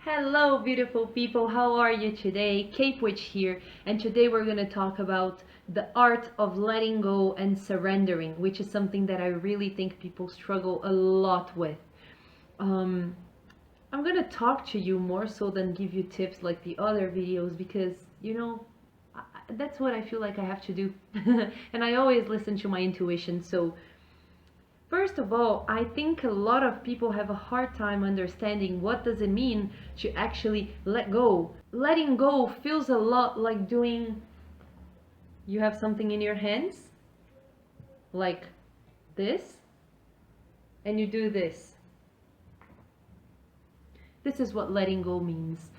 Hello, beautiful people. How are you today? Cape Witch here, and today we're going to talk about the art of letting go and surrendering, which is something that I really think people struggle a lot with. Um, I'm going to talk to you more so than give you tips like the other videos because, that's what I feel like I have to do. And I always listen to my intuition, so first of all, I think a lot of people have a hard time understanding what does it mean to actually let go. Letting go feels a lot like doing, you have something in your hands, like this, and you do this. This is what letting go means.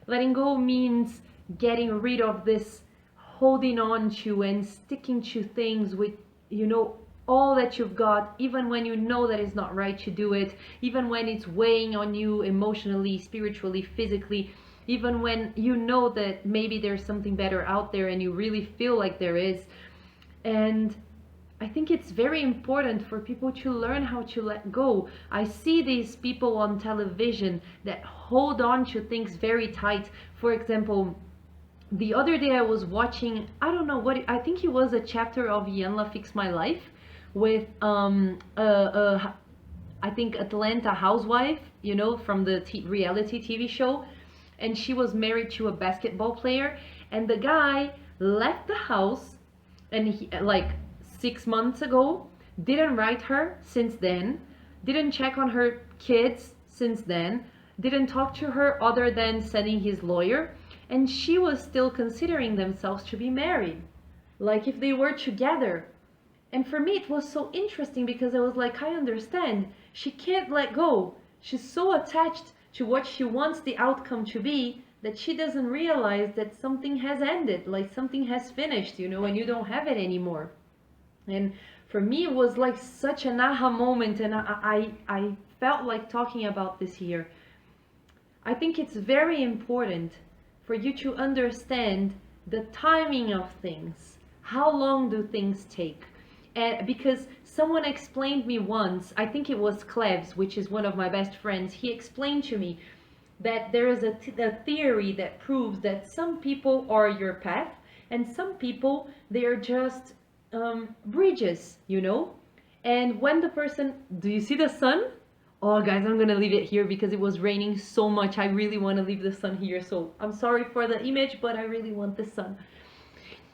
Letting go means getting rid of this holding on to and sticking to things with, all that you've got, even when you know that it's not right to do it, even when it's weighing on you emotionally, spiritually, physically, even when you know that maybe there's something better out there and you really feel like there is. And I think it's very important for people to learn how to let go. I see these people on television that hold on to things very tight. For example, the other day I was watching, I don't know what, I think it was a chapter of Yanla Fix My Life with I think Atlanta housewife, from the reality TV show, and she was married to a basketball player, and the guy left the house, and he, like 6 months ago, didn't write her since then, didn't check on her kids since then, didn't talk to her other than sending his lawyer, and she was still considering themselves to be married, like if they were together. And for me, it was so interesting because I was like, I understand. She can't let go. She's so attached to what she wants the outcome to be that she doesn't realize that something has ended, like something has finished, and you don't have it anymore. And for me, it was like such an aha moment, and I felt like talking about this here. I think it's very important for you to understand the timing of things. How long do things take? Because someone explained me once, I think it was Cleves, which is one of my best friends, he explained to me that there is a theory that proves that some people are your path and some people, they are just bridges, And when the person, do you see the sun? Oh guys, I'm gonna leave it here because it was raining so much. I really want to leave the sun here, so I'm sorry for the image, but I really want the sun.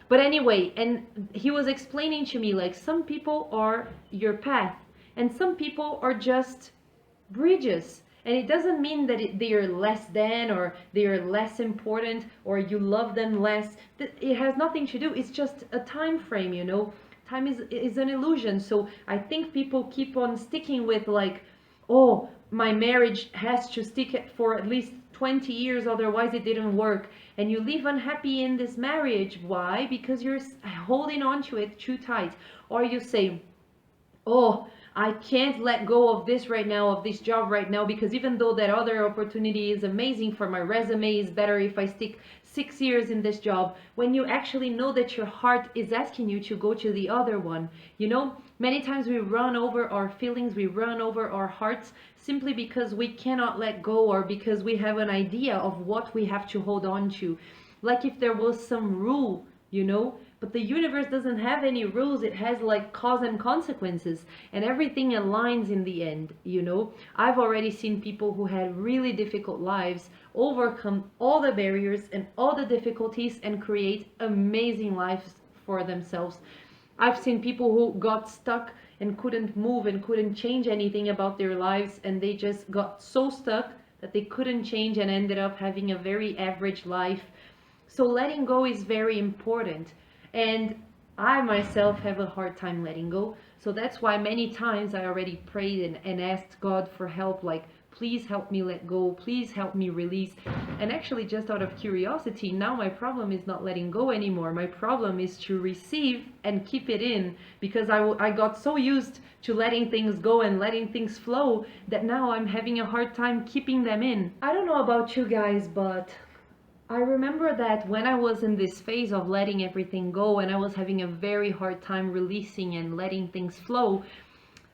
But anyway, and he was explaining to me like some people are your path and some people are just bridges. And it doesn't mean that they are less than or they are less important or you love them less. It has nothing to do. It's just a time frame, Time is an illusion. So I think people keep on sticking with like, oh, my marriage has to stick for at least 20 years, otherwise it didn't work. And you live unhappy in this marriage. Why? Because you're holding on to it too tight. Or you say, oh, I can't let go of this right now, of this job right now, because even though that other opportunity is amazing for my resume, is better if I stick 6 years in this job, when you actually know that your heart is asking you to go to the other one. Many times we run over our feelings, we run over our hearts simply because we cannot let go or because we have an idea of what we have to hold on to. Like if there was some rule, but the universe doesn't have any rules. It has like cause and consequences, and everything aligns in the end. I've already seen people who had really difficult lives overcome all the barriers and all the difficulties and create amazing lives for themselves. I've seen people who got stuck and couldn't move and couldn't change anything about their lives, and they just got so stuck that they couldn't change and ended up having a very average life. So letting go is very important. And I myself have a hard time letting go. So that's why many times I already prayed and asked God for help, like, please help me let go, please help me release. And actually, just out of curiosity, now my problem is not letting go anymore. My problem is to receive and keep it in, because I got so used to letting things go and letting things flow that now I'm having a hard time keeping them in. I don't know about you guys, but I remember that when I was in this phase of letting everything go and I was having a very hard time releasing and letting things flow,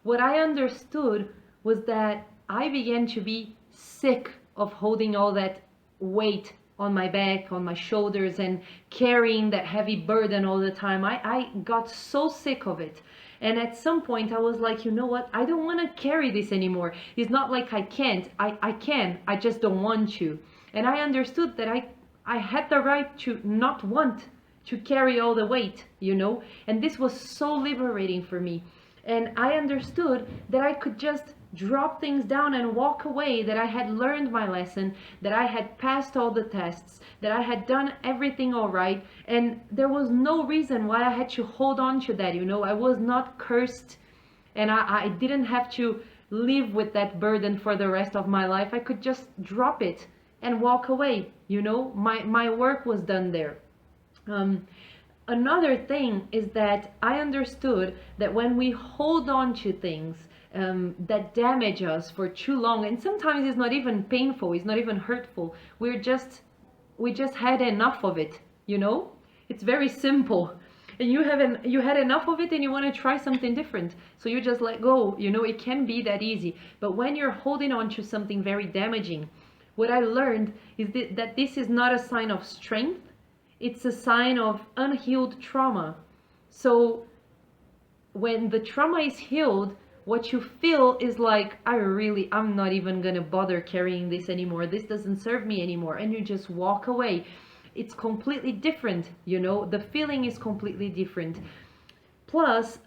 what I understood was that I began to be sick of holding all that weight on my back, on my shoulders, and carrying that heavy burden all the time. I got so sick of it. And at some point I was like, you know what? I don't want to carry this anymore. It's not like I can't. I can. I just don't want to. And I understood that I had the right to not want to carry all the weight, you know? And this was so liberating for me. And I understood that I could just drop things down and walk away, that I had learned my lesson, that I had passed all the tests, that I had done everything all right, and there was no reason why I had to hold on to that, you know. I was not cursed, and I didn't have to live with that burden for the rest of my life. I could just drop it and walk away, you know. My work was done there. Another thing is that I understood that when we hold on to things that damage us for too long, and sometimes it's not even painful, it's not even hurtful, we just had enough of it, you know. It's very simple. And you had enough of it and you want to try something different, so you just let go, you know. It can be that easy. But when you're holding on to something very damaging, what I learned is that this is not a sign of strength. It's a sign of unhealed trauma. So when the trauma is healed, what you feel is like, I'm not even gonna bother carrying this anymore. This doesn't serve me anymore. And you just walk away. It's completely different, you know. The feeling is completely different. Plus,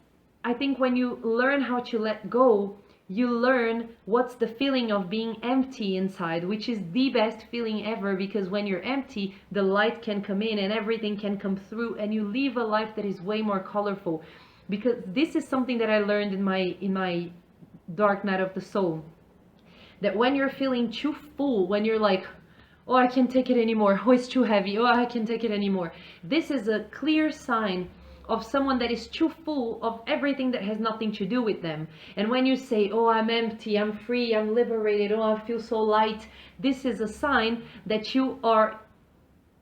I think when you learn how to let go, you learn what's the feeling of being empty inside, which is the best feeling ever, because when you're empty, the light can come in and everything can come through, and you live a life that is way more colorful. Because this is something that I learned in my dark night of the soul, that when you're feeling too full, when you're like, oh, I can't take it anymore, oh, it's too heavy, oh, I can't take it anymore, this is a clear sign of someone that is too full of everything that has nothing to do with them. And when you say, oh, I'm empty, I'm free, I'm liberated, oh, I feel so light, this is a sign that you are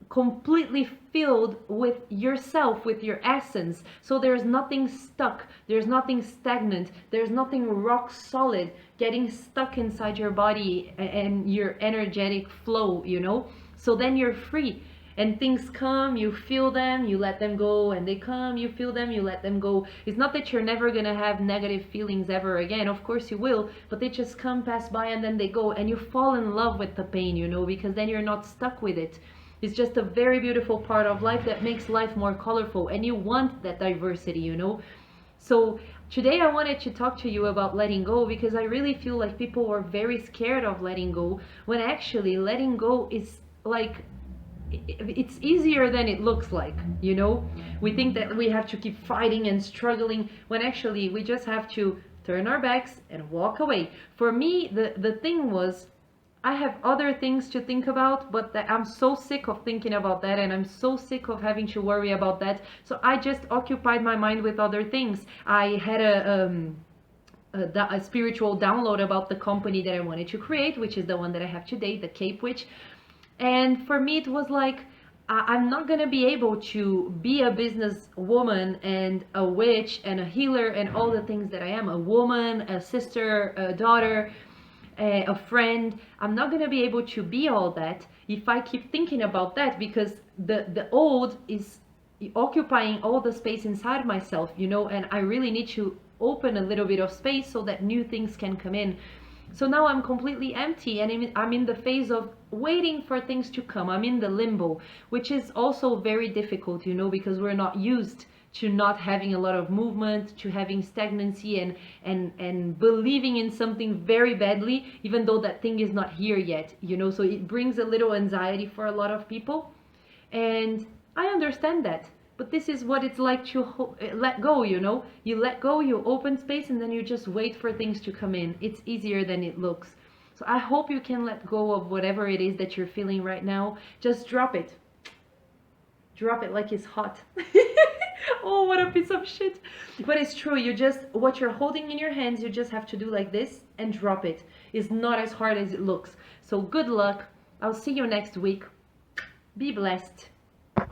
completely filled with yourself, with your essence. So there's nothing stuck, there's nothing stagnant, there's nothing rock solid getting stuck inside your body and your energetic flow, you know. So then you're free. And things come, you feel them, you let them go, and they come, you feel them, you let them go. It's not that you're never gonna have negative feelings ever again. Of course you will, but they just come, pass by, and then they go, and you fall in love with the pain, you know, because then you're not stuck with it. It's just a very beautiful part of life that makes life more colorful, and you want that diversity, you know. So today I wanted to talk to you about letting go, because I really feel like people are very scared of letting go, when actually letting go is like, it's easier than it looks like, you know. We think that we have to keep fighting and struggling, when actually we just have to turn our backs and walk away. For me, the thing was, I have other things to think about, but I'm so sick of thinking about that, and I'm so sick of having to worry about that. So I just occupied my mind with other things. I had a spiritual download about the company that I wanted to create, which is the one that I have today, the Cape Witch. And for me, it was like, I'm not gonna be able to be a business woman and a witch and a healer and all the things that I am, a woman, a sister, a daughter, a friend. I'm not gonna be able to be all that if I keep thinking about that, because the old is occupying all the space inside myself, you know, and I really need to open a little bit of space so that new things can come in. So now I'm completely empty, and I'm in the phase of waiting for things to come. I'm in the limbo, which is also very difficult, you know, because we're not used to not having a lot of movement, to having stagnancy, and believing in something very badly, even though that thing is not here yet, you know. So it brings a little anxiety for a lot of people, and I understand that. But this is what it's like to let go, you know. You let go, you open space, and then you just wait for things to come in. It's easier than it looks. So I hope you can let go of whatever it is that you're feeling right now. Just drop it. Drop it like it's hot. Oh, what a piece of shit. But it's true. What you're holding in your hands, you just have to do like this and drop it. It's not as hard as it looks. So good luck. I'll see you next week. Be blessed.